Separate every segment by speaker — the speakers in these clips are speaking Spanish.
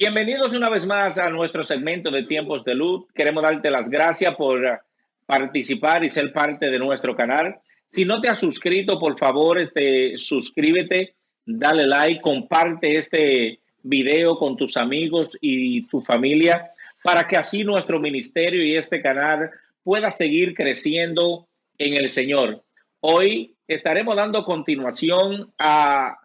Speaker 1: Bienvenidos una vez más a nuestro segmento de Tiempos de Luz. Queremos darte las gracias por participar y ser parte de nuestro canal. Si no te has suscrito, por favor, suscríbete, dale like, comparte este video con tus amigos y tu familia para que así nuestro ministerio y este canal pueda seguir creciendo en el Señor. Hoy estaremos dando continuación a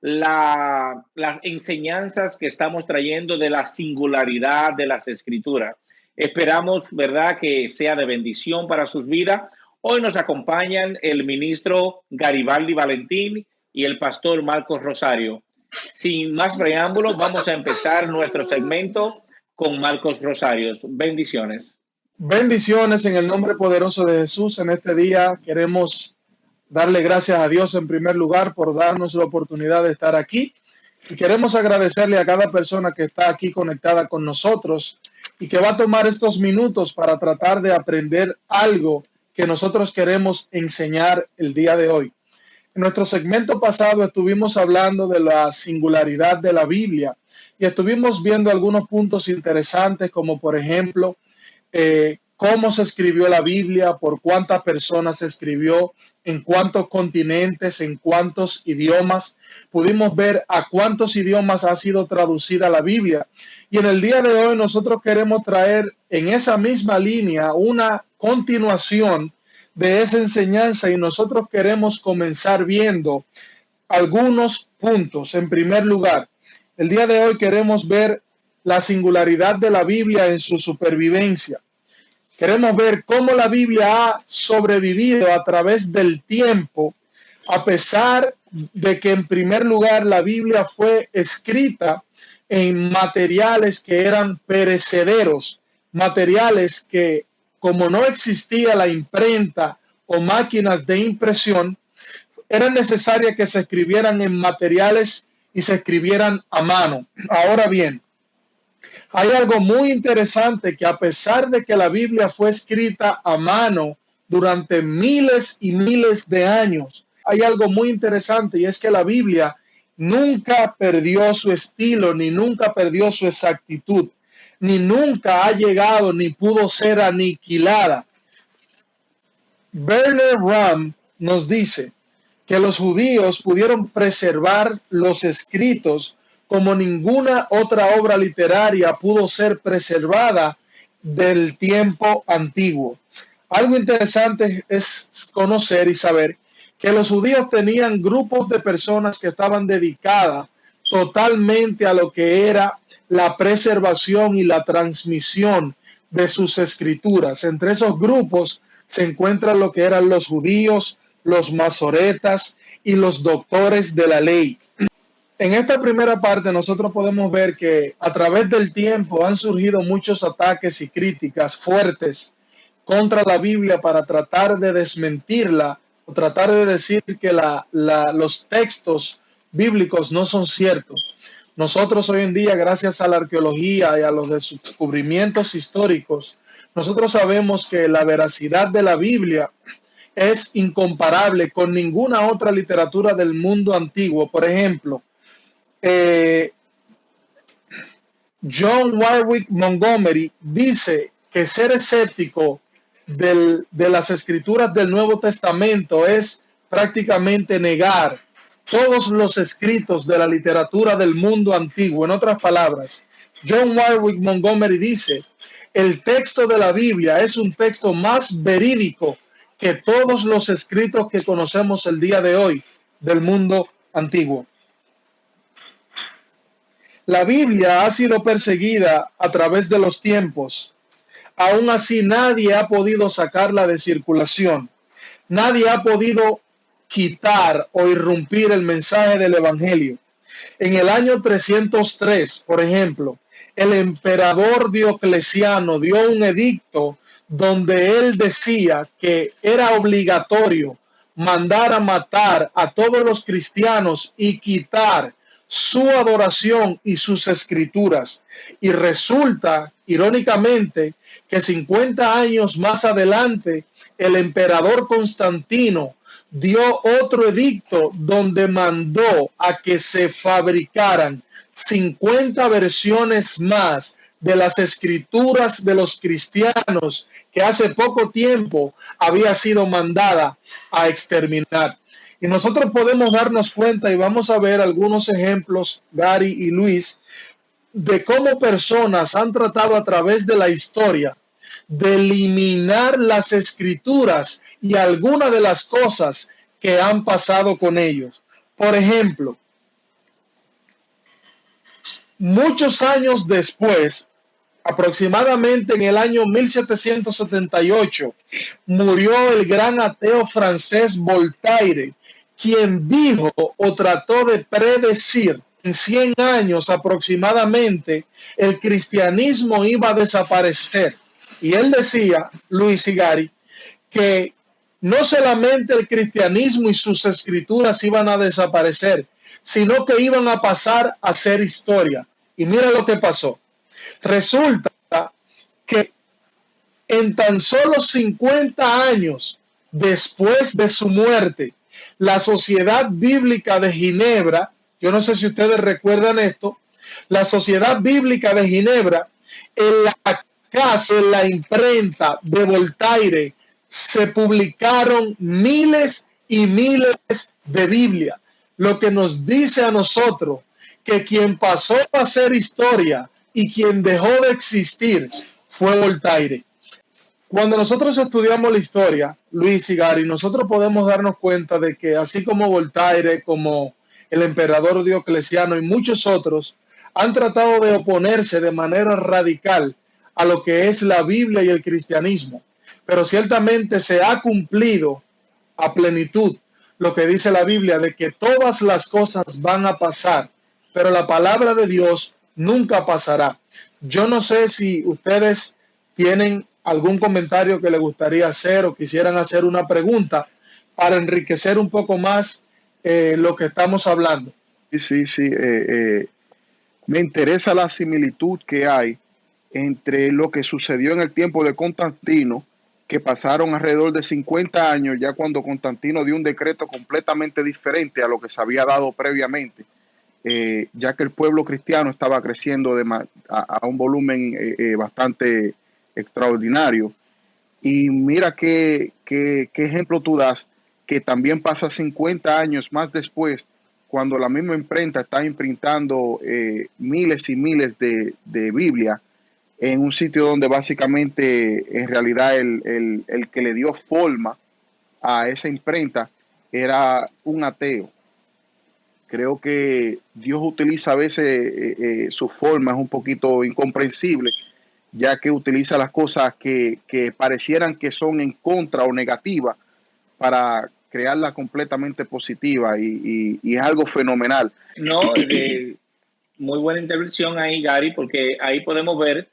Speaker 1: las enseñanzas que estamos trayendo de la singularidad de las escrituras. Esperamos, ¿verdad?, que sea de bendición para sus vidas. Hoy nos acompañan el ministro Garibaldi Valentín y el pastor Marcos Rosario. Sin más preámbulos, vamos a empezar nuestro segmento con Marcos Rosario. Bendiciones.
Speaker 2: Bendiciones en el nombre poderoso de Jesús. En este día queremos darle gracias a Dios en primer lugar por darnos la oportunidad de estar aquí. Y queremos agradecerle a cada persona que está aquí conectada con nosotros y que va a tomar estos minutos para tratar de aprender algo que nosotros queremos enseñar el día de hoy. En nuestro segmento pasado estuvimos hablando de la singularidad de la Biblia y estuvimos viendo algunos puntos interesantes, como por ejemplo, cómo se escribió la Biblia, por cuántas personas se escribió, en cuántos continentes, en cuántos idiomas. Pudimos ver a cuántos idiomas ha sido traducida la Biblia. Y en el día de hoy nosotros queremos traer en esa misma línea una continuación de esa enseñanza y nosotros queremos comenzar viendo algunos puntos. En primer lugar, el día de hoy queremos ver la singularidad de la Biblia en su supervivencia. Queremos ver cómo la Biblia ha sobrevivido a través del tiempo, a pesar de que en primer lugar la Biblia fue escrita en materiales que eran perecederos, materiales que, como no existía la imprenta o máquinas de impresión, era necesaria que se escribieran en materiales y se escribieran a mano. Ahora bien, hay algo muy interesante, que a pesar de que la Biblia fue escrita a mano durante miles y miles de años, hay algo muy interesante, y es que la Biblia nunca perdió su estilo, ni nunca perdió su exactitud, ni nunca ha llegado, ni pudo ser aniquilada. Werner Ram nos dice que los judíos pudieron preservar los escritos como ninguna otra obra literaria pudo ser preservada del tiempo antiguo. Algo interesante es conocer y saber que los judíos tenían grupos de personas que estaban dedicadas totalmente a lo que era la preservación y la transmisión de sus escrituras. Entre esos grupos se encuentran lo que eran los judíos, los masoretas y los doctores de la ley. En esta primera parte nosotros podemos ver que a través del tiempo han surgido muchos ataques y críticas fuertes contra la Biblia para tratar de desmentirla o tratar de decir que los textos bíblicos no son ciertos. Nosotros hoy en día, gracias a la arqueología y a los descubrimientos históricos, nosotros sabemos que la veracidad de la Biblia es incomparable con ninguna otra literatura del mundo antiguo. Por ejemplo, John Warwick Montgomery dice que ser escéptico de las escrituras del Nuevo Testamento es prácticamente negar todos los escritos de la literatura del mundo antiguo. En otras palabras, John Warwick Montgomery dice: el texto de la Biblia es un texto más verídico que todos los escritos que conocemos el día de hoy del mundo antiguo. La Biblia ha sido perseguida a través de los tiempos. Aún así, nadie ha podido sacarla de circulación. Nadie ha podido quitar o irrumpir el mensaje del Evangelio. En el año 303, por ejemplo, el emperador Diocleciano dio un edicto donde él decía que era obligatorio mandar a matar a todos los cristianos y quitar su adoración y sus escrituras. Y resulta, irónicamente, que 50 años más adelante, el emperador Constantino dio otro edicto donde mandó a que se fabricaran 50 versiones más de las escrituras de los cristianos que hace poco tiempo había sido mandada a exterminar. Y nosotros podemos darnos cuenta, y vamos a ver algunos ejemplos, Gary y Luis, de cómo personas han tratado a través de la historia de eliminar las escrituras y algunas de las cosas que han pasado con ellos. Por ejemplo, muchos años después, aproximadamente en el año 1778, murió el gran ateo francés Voltaire, quien dijo o trató de predecir en 100 años aproximadamente el cristianismo iba a desaparecer. Y él decía, Luis y Gary, que no solamente el cristianismo y sus escrituras iban a desaparecer, sino que iban a pasar a ser historia. Y mira lo que pasó. Resulta que en tan solo 50 años después de su muerte, la Sociedad Bíblica de Ginebra, yo no sé si ustedes recuerdan esto, la Sociedad Bíblica de Ginebra, en la casa, en la imprenta de Voltaire, se publicaron miles y miles de Biblias, lo que nos dice a nosotros que quien pasó a ser historia y quien dejó de existir fue Voltaire. Cuando nosotros estudiamos la historia, Luis y Gary, nosotros podemos darnos cuenta de que así como Voltaire, como el emperador Diocleciano y muchos otros, han tratado de oponerse de manera radical a lo que es la Biblia y el cristianismo. Pero ciertamente se ha cumplido a plenitud lo que dice la Biblia de que todas las cosas van a pasar, pero la palabra de Dios nunca pasará. Yo no sé si ustedes tienen algún comentario que les gustaría hacer o quisieran hacer una pregunta para enriquecer un poco más lo que estamos hablando.
Speaker 3: Sí. Me interesa la similitud que hay entre lo que sucedió en el tiempo de Constantino, que pasaron alrededor de 50 años ya cuando Constantino dio un decreto completamente diferente a lo que se había dado previamente, ya que el pueblo cristiano estaba creciendo a un volumen bastante extraordinario. Y mira qué ejemplo tú das, que también pasa 50 años más después, cuando la misma imprenta está imprintando miles y miles de Biblia en un sitio donde básicamente en realidad el que le dio forma a esa imprenta era un ateo. Creo que Dios utiliza a veces su forma, es un poquito incomprensible, ya que utiliza las cosas que parecieran que son en contra o negativas para crearla completamente positiva y es algo fenomenal.
Speaker 1: No, muy buena intervención ahí, Gary, porque ahí podemos ver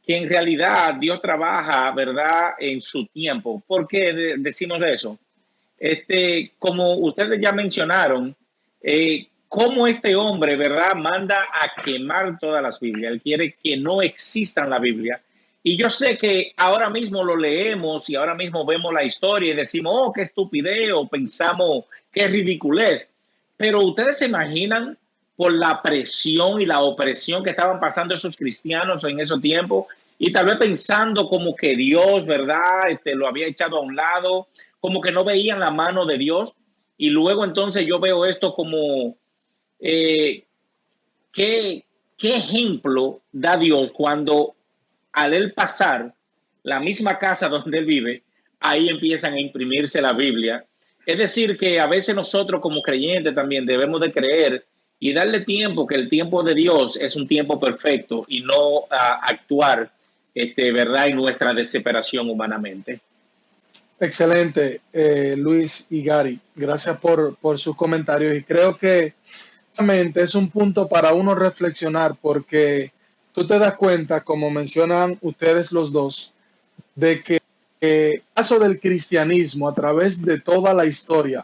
Speaker 1: que en realidad Dios trabaja, ¿verdad?, en su tiempo. ¿Por qué decimos eso? Como ustedes ya mencionaron, cómo este hombre, ¿verdad?, manda a quemar todas las Biblias. Él quiere que no existan la Biblia. Y yo sé que ahora mismo lo leemos y ahora mismo vemos la historia y decimos, oh, qué estupidez, o pensamos qué ridiculez. Pero ustedes se imaginan por la presión y la opresión que estaban pasando esos cristianos en esos tiempos y tal vez pensando como que Dios, ¿verdad?, lo había echado a un lado, como que no veían la mano de Dios. Y luego entonces yo veo esto como ¿qué ejemplo da Dios cuando al él pasar la misma casa donde él vive, ahí empiezan a imprimirse la Biblia? Es decir, que a veces nosotros como creyentes también debemos de creer y darle tiempo, que el tiempo de Dios es un tiempo perfecto y no actuar, ¿verdad?, en nuestra desesperación humanamente.
Speaker 2: Excelente, Luis y Gary. Gracias por sus comentarios. Y creo que es un punto para uno reflexionar, porque tú te das cuenta, como mencionan ustedes los dos, de que en el caso del cristianismo, a través de toda la historia,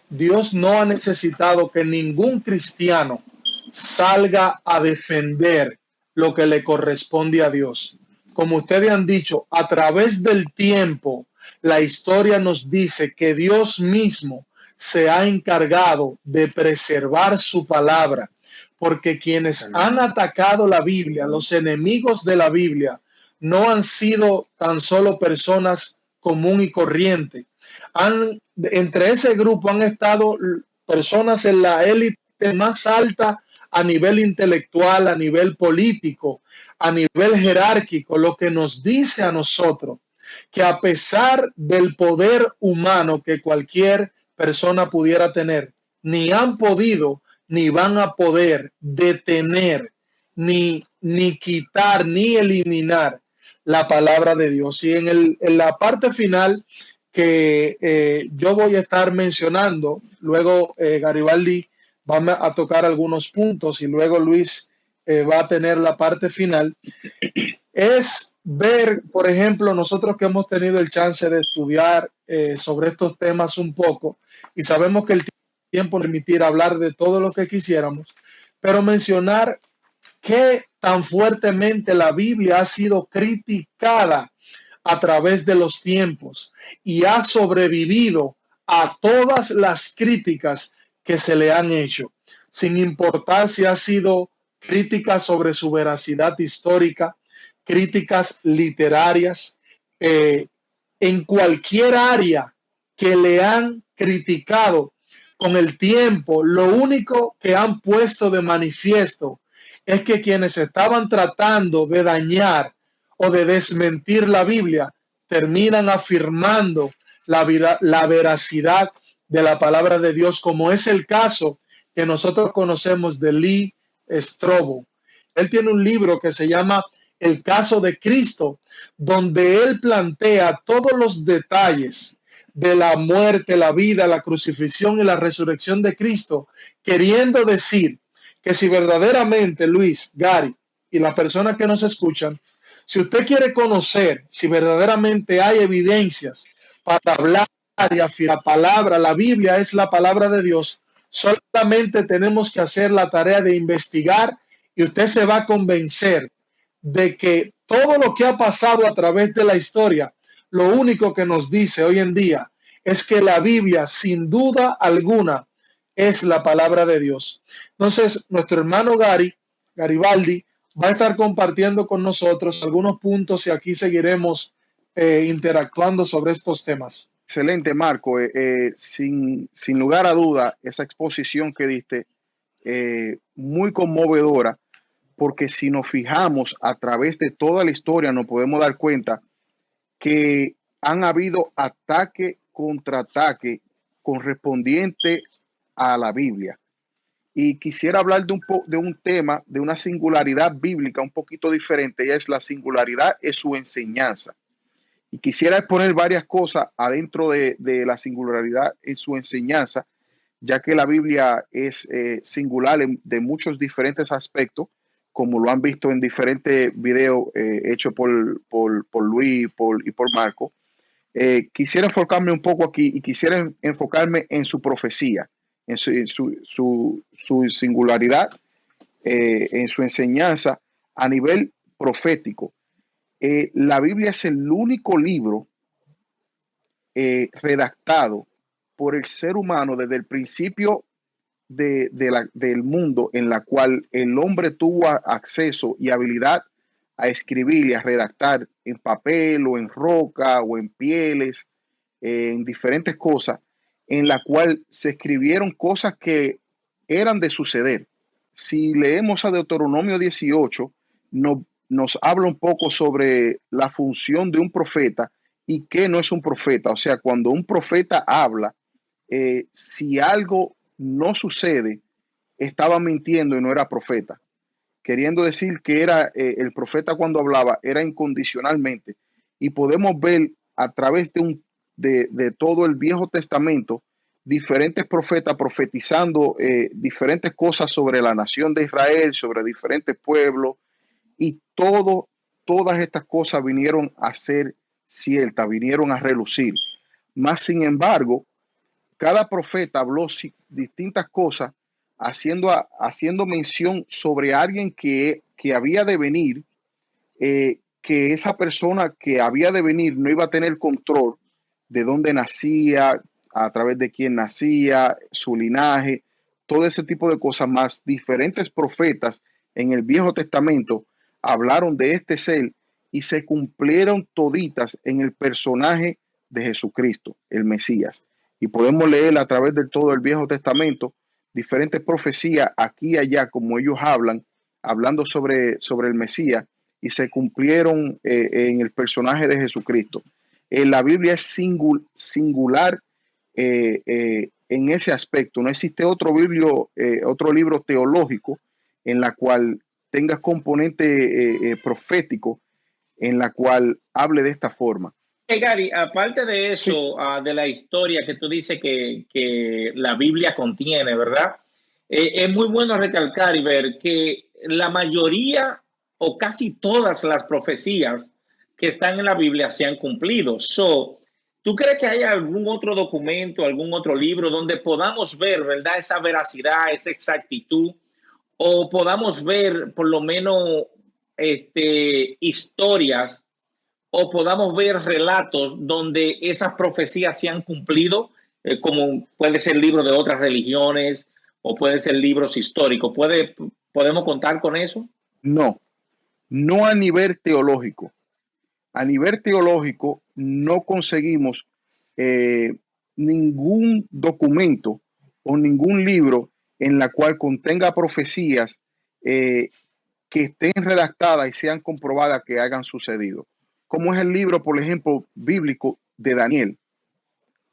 Speaker 2: Dios no ha necesitado que ningún cristiano salga a defender lo que le corresponde a Dios. Como ustedes han dicho, a través del tiempo, la historia nos dice que Dios mismo se ha encargado de preservar su palabra, porque quienes han atacado la Biblia, los enemigos de la Biblia, no han sido tan solo personas común y corriente. Entre ese grupo han estado personas en la élite más alta a nivel intelectual, a nivel político, a nivel jerárquico, lo que nos dice a nosotros que a pesar del poder humano que cualquier persona pudiera tener, ni han podido ni van a poder detener, ni quitar, ni eliminar la palabra de Dios. Y en la parte final que yo voy a estar mencionando, luego Garibaldi va a tocar algunos puntos y luego Luis va a tener la parte final, es ver, por ejemplo, nosotros que hemos tenido el chance de estudiar sobre estos temas un poco y sabemos que el tiempo permitir hablar de todo lo que quisiéramos, pero mencionar qué tan fuertemente la Biblia ha sido criticada a través de los tiempos y ha sobrevivido a todas las críticas que se le han hecho, sin importar si ha sido críticas sobre su veracidad histórica, críticas literarias, en cualquier área que le han criticado con el tiempo, lo único que han puesto de manifiesto es que quienes estaban tratando de dañar o de desmentir la Biblia terminan afirmando la veracidad de la palabra de Dios, como es el caso que nosotros conocemos de Lee Strobel. Él tiene un libro que se llama El caso de Cristo, donde él plantea todos los detalles de la muerte, la vida, la crucifixión y la resurrección de Cristo, queriendo decir que si verdaderamente, Luis, Gary y las personas que nos escuchan, si usted quiere conocer si verdaderamente hay evidencias para hablar y afirmar la palabra, la Biblia es la palabra de Dios, solamente tenemos que hacer la tarea de investigar y usted se va a convencer de que todo lo que ha pasado a través de la historia, lo único que nos dice hoy en día es que la Biblia, sin duda alguna, es la palabra de Dios. Entonces, nuestro hermano Garibaldi, va a estar compartiendo con nosotros algunos puntos y aquí seguiremos interactuando sobre estos temas.
Speaker 3: Excelente, Marco. Sin lugar a duda, esa exposición que diste, muy conmovedora, porque si nos fijamos a través de toda la historia, nos podemos dar cuenta que han habido ataque contra ataque correspondiente a la Biblia. Y quisiera hablar de un tema, de una singularidad bíblica un poquito diferente, y es la singularidad en su enseñanza. Y quisiera exponer varias cosas adentro de la singularidad en su enseñanza, ya que la Biblia es singular de muchos diferentes aspectos, como lo han visto en diferentes videos hechos por Luis y por Marco. Quisiera enfocarme un poco aquí y quisiera enfocarme en su profecía, en su singularidad, en su enseñanza a nivel profético. La Biblia es el único libro redactado por el ser humano desde el principio del mundo, en la cual el hombre tuvo acceso y habilidad a escribir y a redactar en papel o en roca o en pieles, en diferentes cosas, en la cual se escribieron cosas que eran de suceder. Si leemos a Deuteronomio 18, nos habla un poco sobre la función de un profeta y qué no es un profeta. O sea, cuando un profeta habla, si algo no sucede, estaba mintiendo y no era profeta. Queriendo decir que era el profeta cuando hablaba, era incondicionalmente. Y podemos ver a través de todo el Viejo Testamento, diferentes profetas profetizando diferentes cosas sobre la nación de Israel, sobre diferentes pueblos, y todas estas cosas vinieron a ser ciertas, vinieron a relucir. Más sin embargo, cada profeta habló distintas cosas, haciendo mención sobre alguien que había de venir, que esa persona que había de venir no iba a tener control de dónde nacía, a través de quién nacía, su linaje, todo ese tipo de cosas, más diferentes profetas en el Viejo Testamento hablaron de este ser y se cumplieron toditas en el personaje de Jesucristo, el Mesías. Y podemos leer a través de todo el Viejo Testamento diferentes profecías aquí y allá, como ellos hablan, hablando sobre el Mesías, y se cumplieron en el personaje de Jesucristo. La Biblia es singular en ese aspecto. No existe otro libro teológico en la cual tenga componente profético, en la cual hable de esta forma.
Speaker 1: Gary, aparte de
Speaker 2: Sí,
Speaker 1: eso, de la historia que tú dices que la Biblia contiene, ¿verdad? Es muy bueno recalcar y ver que la mayoría o casi todas las profecías que están en la Biblia se han cumplido. ¿Tú crees que hay algún otro documento, algún otro libro donde podamos ver, ¿verdad? Esa veracidad, esa exactitud, o podamos ver por lo menos historias o podamos ver relatos donde esas profecías se han cumplido, como puede ser libro de otras religiones o puede ser libros históricos? ¿Podemos contar con eso?
Speaker 3: No, no a nivel teológico. A nivel teológico no conseguimos eh, ningún documento o ningún libro en la cual contenga profecías eh, que estén redactadas y sean comprobadas que hayan sucedido. Como es el libro, por ejemplo, bíblico de Daniel.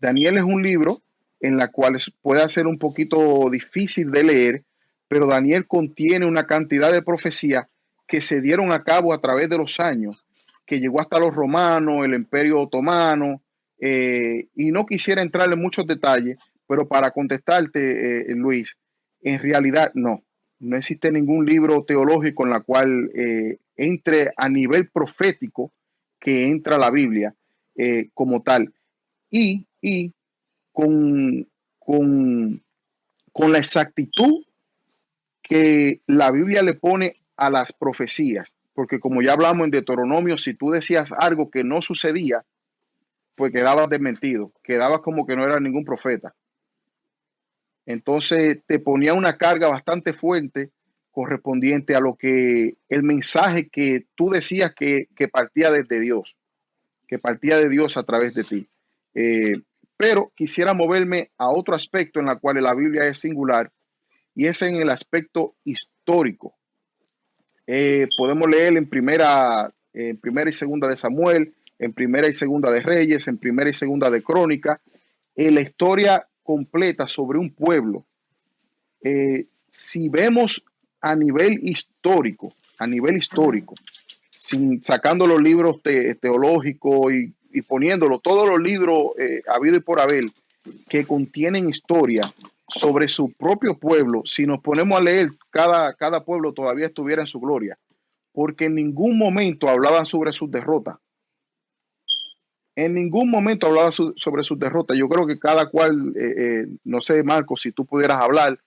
Speaker 3: Daniel es un libro en la cual puede ser un poquito difícil de leer, pero Daniel contiene una cantidad de profecías que se dieron a cabo a través de los años, que llegó hasta los romanos, el Imperio Otomano, y no quisiera entrar en muchos detalles, pero para contestarte, Luis, en realidad no existe ningún libro teológico en la cual entre a nivel profético que entra la Biblia como tal. Y con, con, con la exactitud que la Biblia le pone a las profecías. Porque como ya hablamos en Deuteronomio, si tú decías algo que no sucedía, pues quedabas desmentido, quedabas como que no era ningún profeta. Entonces te ponía una carga bastante fuerte correspondiente a lo que el mensaje que tú decías que partía desde Dios, que partía de Dios a través de ti. Pero quisiera moverme a otro aspecto en el cual la Biblia es singular, y es en el aspecto histórico. Podemos leer en primera y segunda de Samuel, en primera y segunda de Reyes, en primera y segunda de Crónica, la historia completa sobre un pueblo. Si vemos a nivel histórico, sacando los libros teológicos y poniéndolo, todos los libros habido y por haber que contienen historia sobre su propio pueblo, si nos ponemos a leer, cada pueblo todavía estuviera en su gloria, porque en ningún momento hablaban sobre sus derrotas. En ningún momento hablaba sobre sus derrotas. Yo creo que cada cual, no sé, Marcos, si tú pudieras hablar,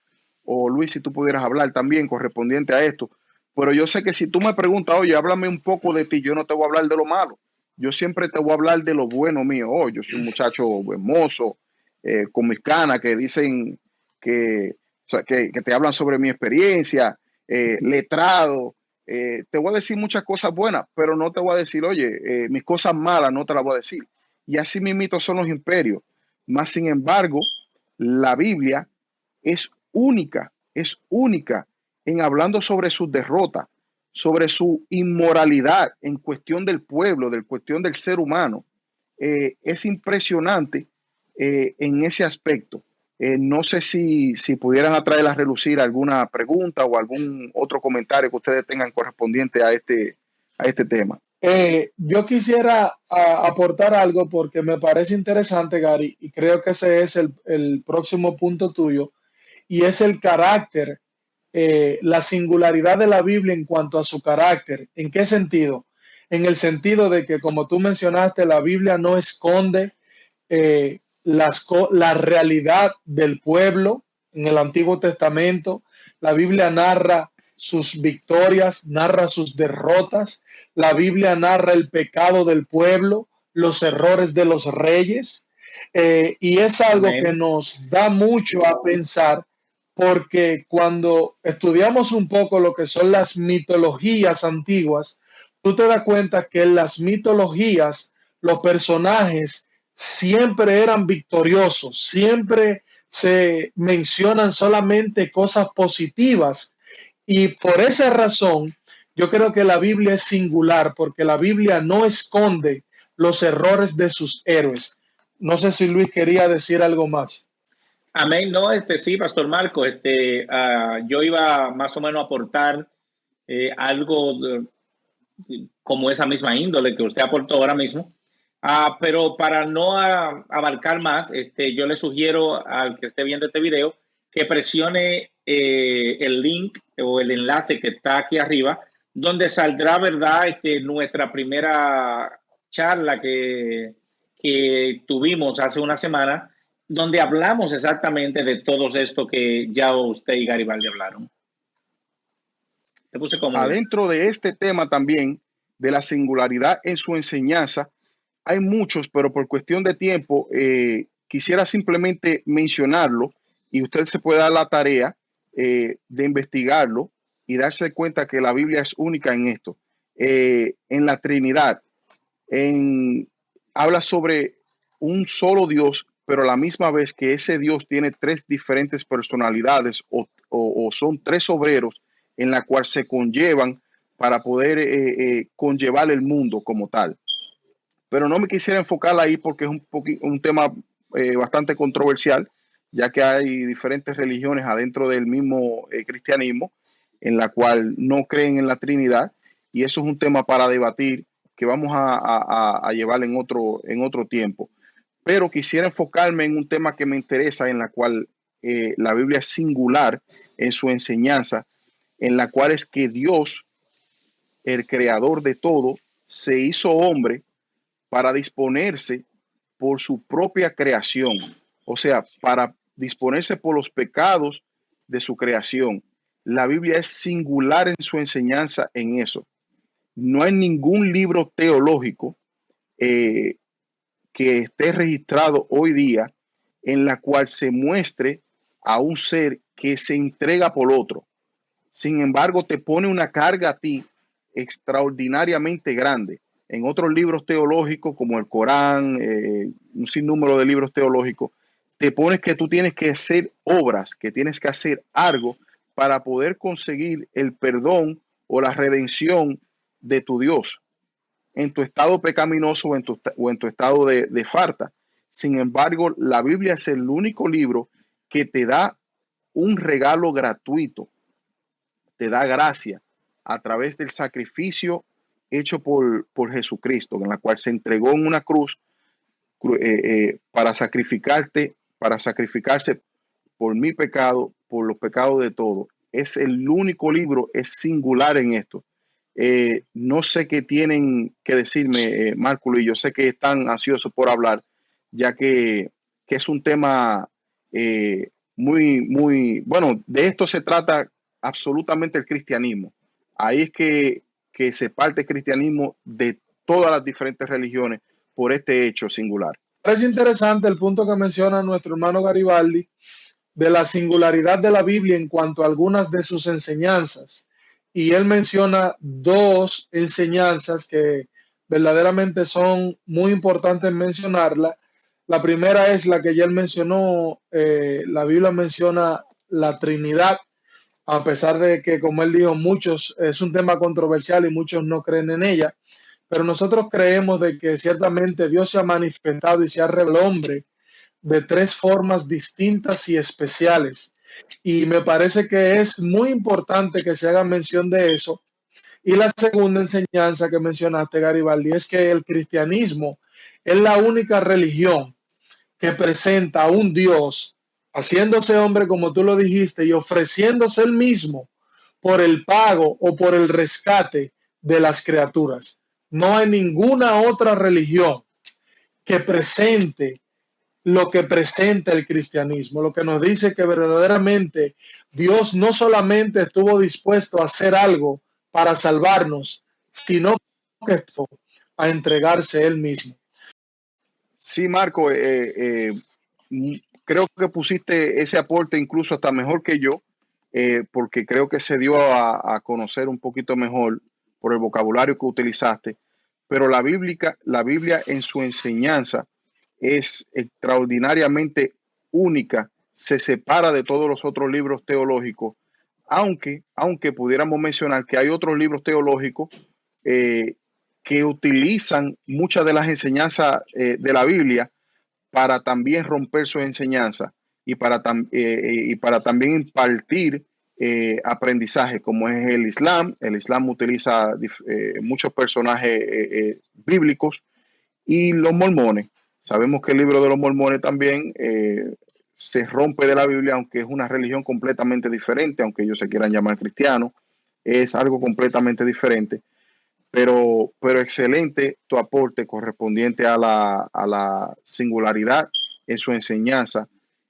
Speaker 3: o Luis, si tú pudieras hablar también correspondiente a esto, pero yo sé que si tú me preguntas, oye, háblame un poco de ti, yo no te voy a hablar de lo malo. Yo siempre te voy a hablar de lo bueno mío. Oh, yo soy un muchacho hermoso, con mis canas que dicen que te hablan sobre mi experiencia, letrado. Te voy a decir muchas cosas buenas, pero no te voy a decir, oye, mis cosas malas no te las voy a decir. Y así mismito son los imperios. Más sin embargo, la Biblia es única en hablando sobre sus derrotas, sobre su inmoralidad en cuestión del pueblo, de cuestión del ser humano. Es impresionante en ese aspecto. No sé si pudieran atraer a relucir alguna pregunta o algún otro comentario que ustedes tengan correspondiente a este tema.
Speaker 2: Yo quisiera aportar algo porque me parece interesante, Gary, y creo que ese es el próximo punto tuyo, y es el carácter, la singularidad de la Biblia en cuanto a su carácter. ¿En qué sentido? En el sentido de que, como tú mencionaste, la Biblia no esconde la realidad del pueblo en el Antiguo Testamento. La Biblia narra sus victorias, narra sus derrotas. La Biblia narra el pecado del pueblo, los errores de los reyes. Y es algo que
Speaker 1: Amén.
Speaker 2: nos da mucho a pensar, porque cuando estudiamos un poco lo que son las mitologías antiguas, tú te das cuenta que en las mitologías los personajes siempre eran victoriosos, siempre se mencionan solamente cosas positivas. Y por esa razón, yo creo que la Biblia es singular, porque la Biblia no esconde los errores de sus héroes. No sé si Luis quería decir algo más.
Speaker 1: Amén. No, sí, Pastor Marco, yo iba más o menos a aportar algo como esa misma índole que usted aportó ahora mismo. Pero para no abarcar más, yo le sugiero al que esté viendo este video que presione el link o el enlace que está aquí arriba, donde saldrá, ¿verdad? Nuestra primera charla que tuvimos hace una semana, donde hablamos exactamente de todo esto que ya usted y Garibaldi hablaron. Se puse cómodo.
Speaker 3: Adentro de este tema también, de la singularidad en su enseñanza, hay muchos, pero por cuestión de tiempo, quisiera simplemente mencionarlo y usted se puede dar la tarea de investigarlo y darse cuenta que la Biblia es única en esto. En la Trinidad, habla sobre un solo Dios, pero a la misma vez que ese Dios tiene tres diferentes personalidades o son tres obreros en la cual se conllevan para poder conllevar el mundo como tal. Pero no me quisiera enfocar ahí porque es un tema bastante controversial, ya que hay diferentes religiones adentro del mismo cristianismo en la cual no creen en la Trinidad, y eso es un tema para debatir que vamos a llevar en otro tiempo. Pero quisiera enfocarme en un tema que me interesa, en la cual la Biblia es singular en su enseñanza, en la cual es que Dios, el creador de todo, se hizo hombre para disponerse por su propia creación, o sea, para disponerse por los pecados de su creación. La Biblia es singular en su enseñanza en eso. No hay ningún libro teológico que esté registrado hoy día en la cual se muestre a un ser que se entrega por otro. Sin embargo, te pone una carga a ti extraordinariamente grande. En otros libros teológicos, como el Corán, un sinnúmero de libros teológicos, te pones que tú tienes que hacer obras, que tienes que hacer algo para poder conseguir el perdón o la redención de tu Dios en tu estado pecaminoso o en tu estado de falta. Sin embargo, la Biblia es el único libro que te da un regalo gratuito, te da gracia a través del sacrificio hecho por Jesucristo, en la cual se entregó en una cruz para sacrificarse por mi pecado, por los pecados de todos. Es el único libro, es singular en esto. No sé qué tienen que decirme, Márculo, y yo sé que están ansiosos por hablar, ya que es un tema bueno, de esto se trata absolutamente el cristianismo. Ahí es que se parte el cristianismo de todas las diferentes religiones por este hecho singular.
Speaker 2: Es interesante el punto que menciona nuestro hermano Garibaldi de la singularidad de la Biblia en cuanto a algunas de sus enseñanzas. Y él menciona dos enseñanzas que verdaderamente son muy importantes mencionarla. La primera es la que ya él mencionó, la Biblia menciona la Trinidad, a pesar de que, como él dijo, muchos, es un tema controversial y muchos no creen en ella, pero nosotros creemos de que ciertamente Dios se ha manifestado y se ha revelado al hombre de tres formas distintas y especiales. Y me parece que es muy importante que se haga mención de eso. Y la segunda enseñanza que mencionaste, Garibaldi, es que el cristianismo es la única religión que presenta a un Dios haciéndose hombre, como tú lo dijiste, y ofreciéndose él mismo por el pago o por el rescate de las criaturas. No hay ninguna otra religión que presente lo que presenta el cristianismo, lo que nos dice que verdaderamente Dios no solamente estuvo dispuesto a hacer algo para salvarnos, sino que a entregarse él mismo.
Speaker 3: Sí, Marco, creo que pusiste ese aporte incluso hasta mejor que yo, porque creo que se dio a conocer un poquito mejor por el vocabulario que utilizaste, pero la Biblia en su enseñanza es extraordinariamente única, se separa de todos los otros libros teológicos, aunque pudiéramos mencionar que hay otros libros teológicos eh, que utilizan muchas de las enseñanzas de la Biblia para también romper su enseñanza y para también impartir aprendizaje, como es el Islam. El Islam utiliza muchos personajes bíblicos y los mormones. Sabemos que el libro de los mormones también se rompe de la Biblia, aunque es una religión completamente diferente, aunque ellos se quieran llamar cristianos, es algo completamente diferente. Pero excelente tu aporte correspondiente a la singularidad en su enseñanza,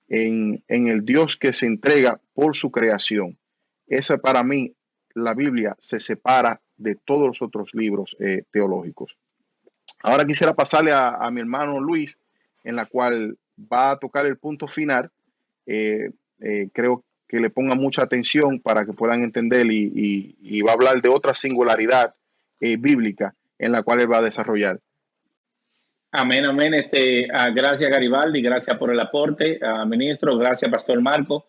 Speaker 3: en el Dios que se entrega por su creación. Esa para mí, la Biblia se separa de todos los otros libros teológicos. Ahora quisiera pasarle a mi hermano Luis, en la cual va a tocar el punto final. Creo que le pongan mucha atención para que puedan entender y va a hablar de otra singularidad bíblica en la cual él va a desarrollar.
Speaker 1: Amén, amén. Gracias, Garibaldi, gracias por el aporte, ministro, gracias, Pastor Marco,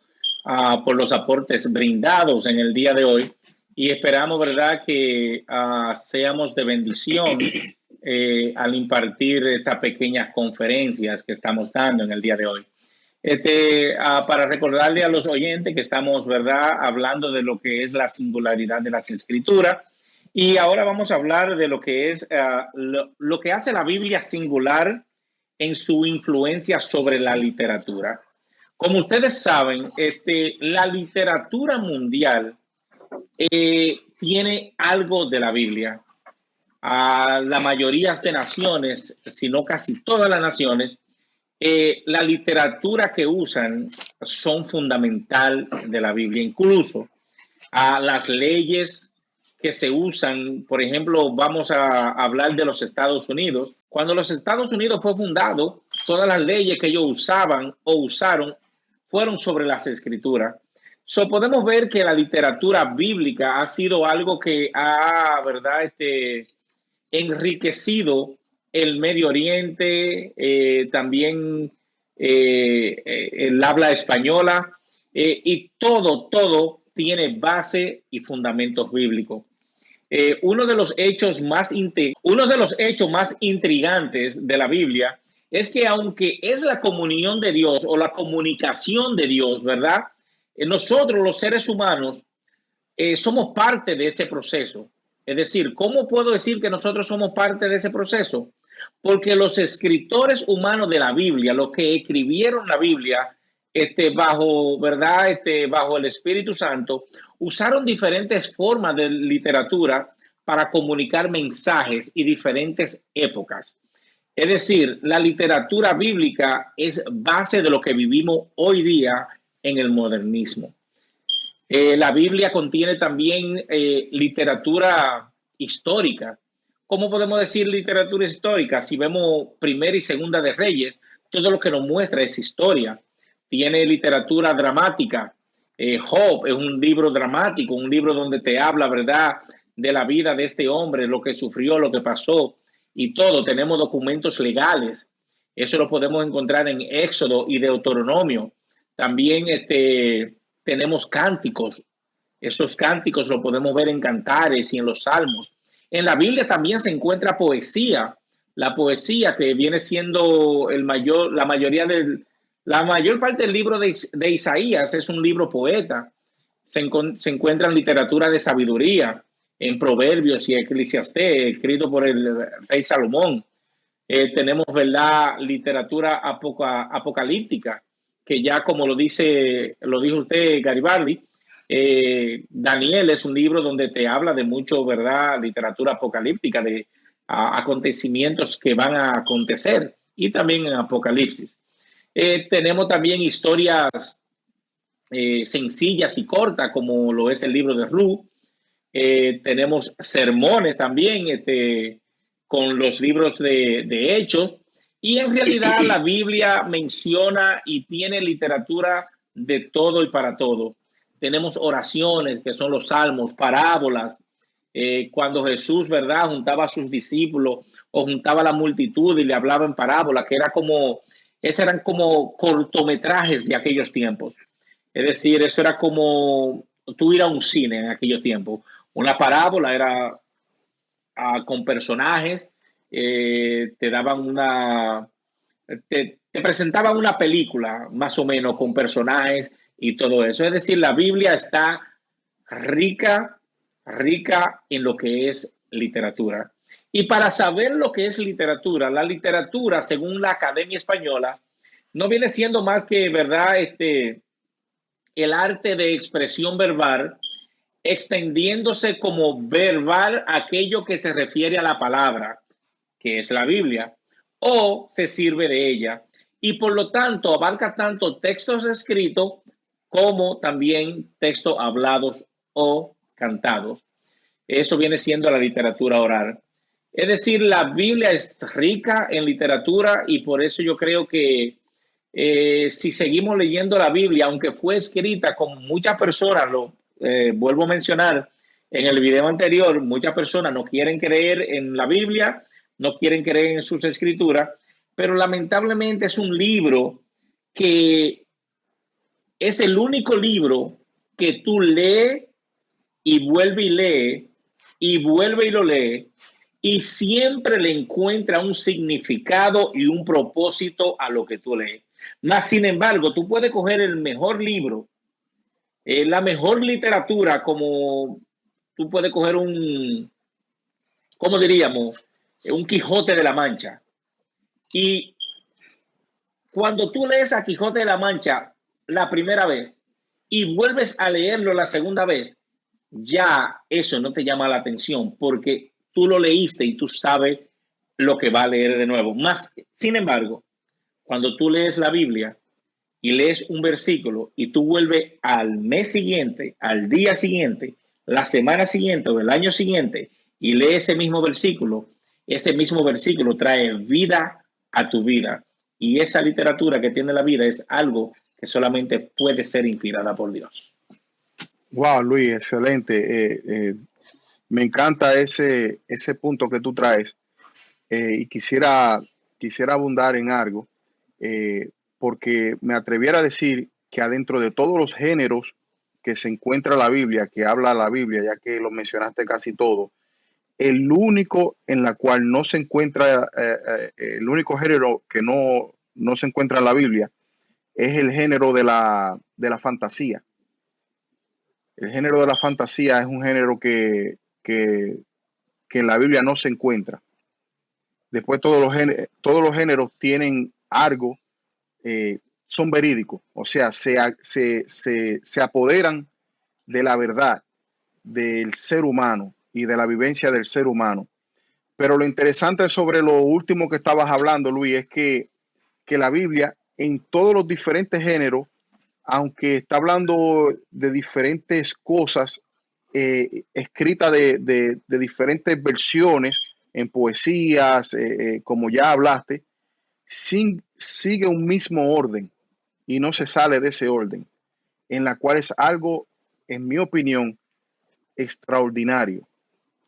Speaker 1: por los aportes brindados en el día de hoy. Y esperamos, ¿verdad?, que seamos de bendición al impartir estas pequeñas conferencias que estamos dando en el día de hoy. Para recordarle a los oyentes que estamos, ¿verdad?, hablando de lo que es la singularidad de las Escrituras. Y ahora vamos a hablar de lo que es lo que hace la Biblia singular en su influencia sobre la literatura. Como ustedes saben, la literatura mundial tiene algo de la Biblia. La mayoría de naciones, si no casi todas las naciones, la literatura que usan son fundamental de la Biblia. Incluso las leyes que se usan, por ejemplo, vamos a hablar de los Estados Unidos. Cuando los Estados Unidos fue fundado, todas las leyes que ellos usaban o usaron fueron sobre las Escrituras. Podemos ver que la literatura bíblica ha sido algo que ha, ¿verdad?, enriquecido el Medio Oriente, también el habla española, y todo tiene base y fundamentos bíblicos. Uno de los hechos más intrigantes de la Biblia es que, aunque es la comunión de Dios o la comunicación de Dios, ¿verdad?, nosotros los seres humanos somos parte de ese proceso. Es decir, ¿cómo puedo decir que nosotros somos parte de ese proceso? Porque los escritores humanos de la Biblia, los que escribieron la Biblia bajo, ¿verdad?, bajo el Espíritu Santo, usaron diferentes formas de literatura para comunicar mensajes y diferentes épocas. Es decir, la literatura bíblica es base de lo que vivimos hoy día en el modernismo. La Biblia contiene también literatura histórica. ¿Cómo podemos decir literatura histórica? Si vemos Primera y Segunda de Reyes, todo lo que nos muestra es historia. Tiene literatura dramática. Job es un libro dramático, un libro donde te habla, ¿verdad?, de la vida de este hombre, lo que sufrió, lo que pasó y todo. Tenemos documentos legales. Eso lo podemos encontrar en Éxodo y Deuteronomio. También tenemos cánticos. Esos cánticos los podemos ver en Cantares y en los Salmos. En la Biblia también se encuentra poesía. La poesía, que viene siendo la mayor parte del libro de Isaías es un libro poeta. Se encuentra en literatura de sabiduría, en Proverbios y Eclesiastés, escrito por el rey Salomón. Tenemos, ¿verdad?, literatura apocalíptica, que ya, como lo dijo usted, Garibaldi, Daniel es un libro donde te habla de mucho, ¿verdad?, literatura apocalíptica, de acontecimientos que van a acontecer, y también en Apocalipsis. Tenemos también historias sencillas y cortas, como lo es el libro de Ruth. Tenemos sermones también con los libros de Hechos, Y en realidad la Biblia menciona y tiene literatura de todo y para todo. Tenemos oraciones que son los salmos, parábolas, cuando Jesús, ¿verdad?, juntaba a sus discípulos o juntaba a la multitud y le hablaba en parábola, que era como, esos eran como cortometrajes de aquellos tiempos. Es decir, eso era como tú ir a un cine en aquellos tiempos. Una parábola era con personajes, te daban te presentaban una película más o menos con personajes y todo eso. Es decir, la Biblia está rica, rica en lo que es literatura. Y para saber lo que es literatura, la literatura, según la Academia Española, no viene siendo más que, ¿verdad?, el arte de expresión verbal, extendiéndose como verbal aquello que se refiere a la palabra, que es la Biblia, o se sirve de ella. Y por lo tanto, abarca tanto textos escritos como también textos hablados o cantados. Eso viene siendo la literatura oral. Es decir, la Biblia es rica en literatura y por eso yo creo que si seguimos leyendo la Biblia, aunque fue escrita con muchas personas, vuelvo a mencionar en el video anterior, muchas personas no quieren creer en la Biblia, no quieren creer en sus escrituras, pero lamentablemente es un libro que es el único libro que tú lees y vuelve y lee y vuelve y lo lee y siempre le encuentra un significado y un propósito a lo que tú lees. Más sin embargo, tú puedes coger el mejor libro, la mejor literatura, como tú puedes coger ¿cómo diríamos? Un Quijote de la Mancha. Y cuando tú lees a Quijote de la Mancha la primera vez y vuelves a leerlo la segunda vez, ya eso no te llama la atención porque tú lo leíste y tú sabes lo que va a leer de nuevo. Más, sin embargo, cuando tú lees la Biblia y lees un versículo y tú vuelves al mes siguiente, al día siguiente, la semana siguiente o el año siguiente y lees ese mismo versículo trae vida a tu vida. Y esa literatura que tiene la vida es algo que solamente puede ser inspirada por Dios.
Speaker 3: Wow, Luis, excelente. Me encanta ese punto que tú traes y quisiera abundar en algo porque me atreviera a decir que adentro de todos los géneros que se encuentra la Biblia, que habla la Biblia, ya que lo mencionaste casi todo, el único en la cual no se encuentra, el único género que no se encuentra en la Biblia es el género de la fantasía. El género de la fantasía es un género que en la Biblia no se encuentra. Después todos los géneros tienen algo, son verídicos, o sea, se apoderan de la verdad del ser humano y de la vivencia del ser humano. Pero lo interesante sobre lo último que estabas hablando, Luis, es que la Biblia en todos los diferentes géneros, aunque está hablando de diferentes cosas, escritas de diferentes versiones, en poesías, como ya hablaste, sigue un mismo orden y no se sale de ese orden, en la cual es algo, en mi opinión, extraordinario.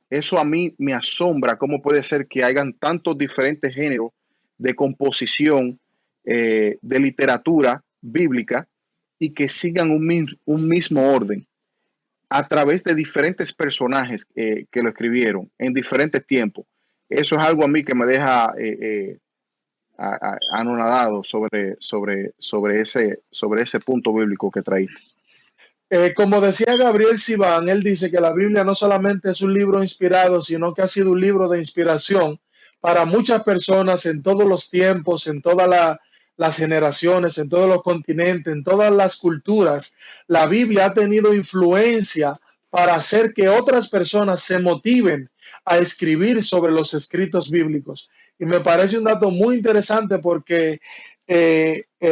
Speaker 3: Eso a mí me asombra, cómo puede ser que hayan tantos diferentes géneros de composición, de literatura bíblica y que sigan un mismo orden a través de diferentes personajes que lo escribieron en diferentes tiempos. Eso es algo a mí que me deja anonadado sobre ese punto bíblico que traíste.
Speaker 2: Como decía Gabriel Sibán, él dice que la Biblia no solamente es un libro inspirado, sino que ha sido un libro de inspiración para muchas personas en todos los tiempos, en todas las generaciones, en todos los continentes, en todas las culturas. La Biblia ha tenido influencia para hacer que otras personas se motiven a escribir sobre los escritos bíblicos. Y me parece un dato muy interesante porque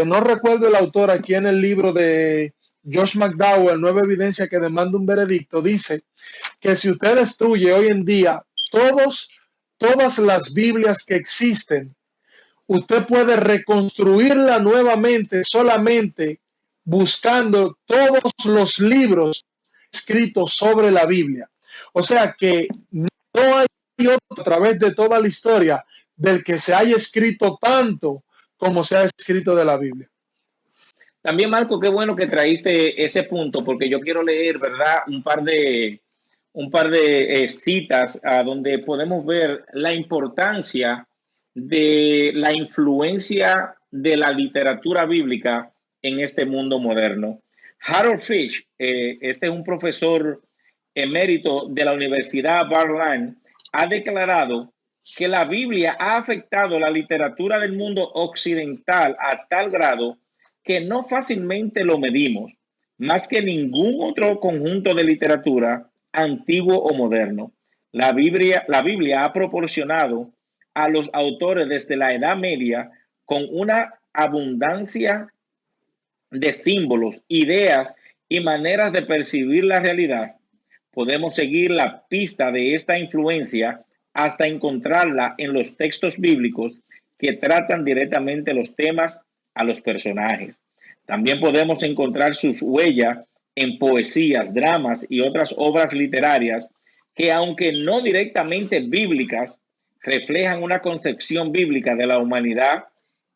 Speaker 2: no recuerdo el autor aquí en el libro de Josh McDowell, Nueva Evidencia que demanda un veredicto, dice que si usted destruye hoy en día todas las Biblias que existen, usted puede reconstruirla nuevamente solamente buscando todos los libros escritos sobre la Biblia. O sea que no hay otro a través de toda la historia del que se haya escrito tanto como se ha escrito de la Biblia.
Speaker 1: También, Marco, qué bueno que traíste ese punto, porque yo quiero leer, ¿verdad? Un par de citas donde podemos ver la importancia de la influencia de la literatura bíblica en este mundo moderno. Harold Fish, este es un profesor emérito de la Universidad Barland, ha declarado que la Biblia ha afectado la literatura del mundo occidental a tal grado que no fácilmente lo medimos, más que ningún otro conjunto de literatura, antiguo o moderno. La Biblia ha proporcionado a los autores desde la Edad Media con una abundancia de símbolos, ideas y maneras de percibir la realidad. Podemos seguir la pista de esta influencia hasta encontrarla en los textos bíblicos que tratan directamente los temas a los personajes. También podemos encontrar sus huellas en poesías, dramas y otras obras literarias que, aunque no directamente bíblicas, reflejan una concepción bíblica de la humanidad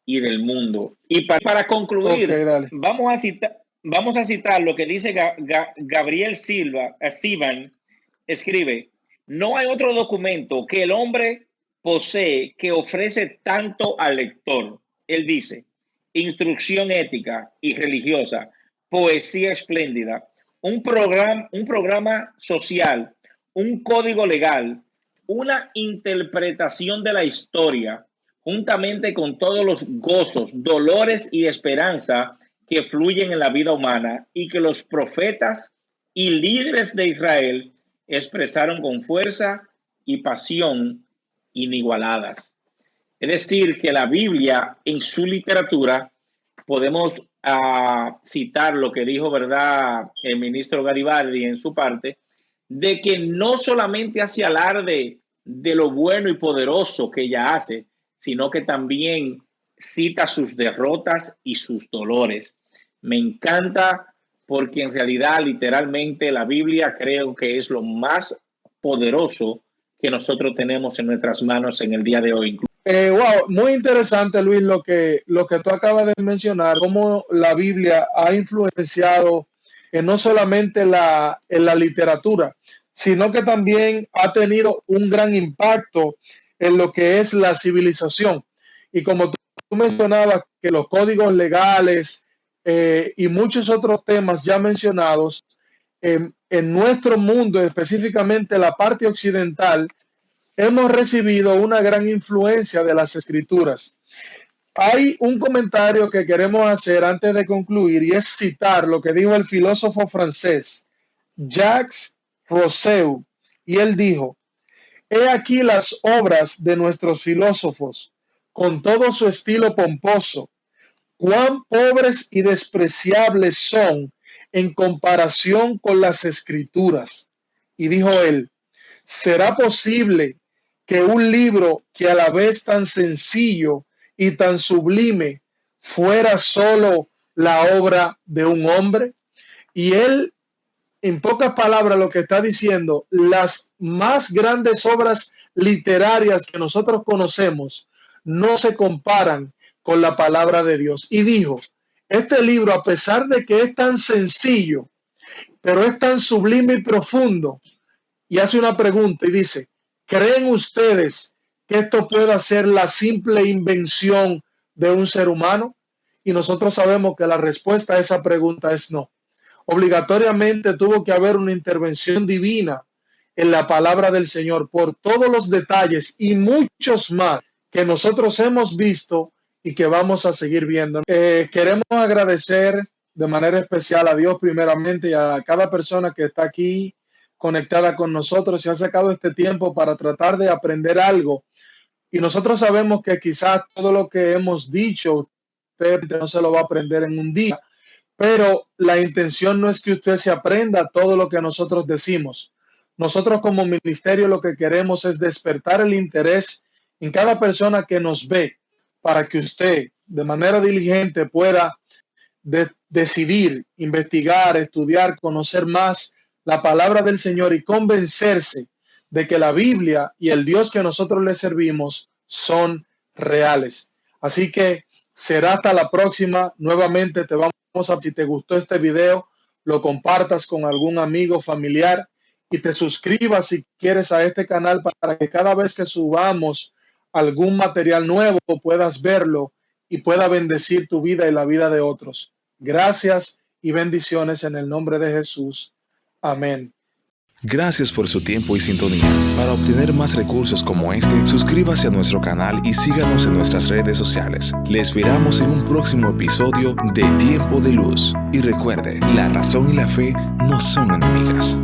Speaker 1: y del mundo. Y para concluir, vamos a citar lo que dice Gabriel Sivan, escribe: no hay otro documento que el hombre posee que ofrece tanto al lector. Él dice: instrucción ética y religiosa, poesía espléndida, un programa social, un código legal, una interpretación de la historia, juntamente con todos los gozos, dolores y esperanza que fluyen en la vida humana y que los profetas y líderes de Israel expresaron con fuerza y pasión inigualadas. Es decir, que la Biblia en su literatura, podemos citar lo que dijo, ¿verdad?, el ministro Garibaldi en su parte, de que no solamente hace alarde de lo bueno y poderoso que ella hace, sino que también cita sus derrotas y sus dolores. Me encanta porque en realidad, literalmente, la Biblia creo que es lo más poderoso que nosotros tenemos en nuestras manos en el día de hoy.
Speaker 2: Wow, muy interesante, Luis, lo que tú acabas de mencionar, cómo la Biblia ha influenciado no solamente en la literatura, sino que también ha tenido un gran impacto en lo que es la civilización. Y como tú mencionabas, que los códigos legales y muchos otros temas ya mencionados, en nuestro mundo, específicamente la parte occidental, hemos recibido una gran influencia de las escrituras. Hay un comentario que queremos hacer antes de concluir y es citar lo que dijo el filósofo francés Jacques Rousseau, y él dijo: he aquí las obras de nuestros filósofos, con todo su estilo pomposo, cuán pobres y despreciables son en comparación con las escrituras. Y dijo él: ¿será posible que un libro que a la vez tan sencillo y tan sublime fuera solo la obra de un hombre? Y él, en pocas palabras, lo que está diciendo, las más grandes obras literarias que nosotros conocemos no se comparan con la palabra de Dios. Y dijo: este libro, a pesar de que es tan sencillo, pero es tan sublime y profundo. Y hace una pregunta y dice: ¿creen ustedes que esto pueda ser la simple invención de un ser humano? Y nosotros sabemos que la respuesta a esa pregunta es no. Obligatoriamente tuvo que haber una intervención divina en la palabra del Señor por todos los detalles y muchos más que nosotros hemos visto y que vamos a seguir viendo. Queremos agradecer de manera especial a Dios primeramente y a cada persona que está aquí conectada con nosotros y ha sacado este tiempo para tratar de aprender algo. Y nosotros sabemos que quizás todo lo que hemos dicho usted no se lo va a aprender en un día, pero la intención no es que usted se aprenda todo lo que nosotros decimos. Nosotros como ministerio lo que queremos es despertar el interés en cada persona que nos ve para que usted de manera diligente pueda decidir, investigar, estudiar, conocer más la palabra del Señor y convencerse de que la Biblia y el Dios que nosotros le servimos son reales. Así que será hasta la próxima. Nuevamente te vamos a, si te gustó este video, lo compartas con algún amigo, familiar y te suscribas si quieres a este canal para que cada vez que subamos algún material nuevo puedas verlo y pueda bendecir tu vida y la vida de otros. Gracias y bendiciones en el nombre de Jesús. Amén.
Speaker 4: Gracias por su tiempo y sintonía. Para obtener más recursos como este, suscríbase a nuestro canal y síganos en nuestras redes sociales. Le esperamos en un próximo episodio de Tiempo de Luz. Y recuerde, la razón y la fe no son enemigas.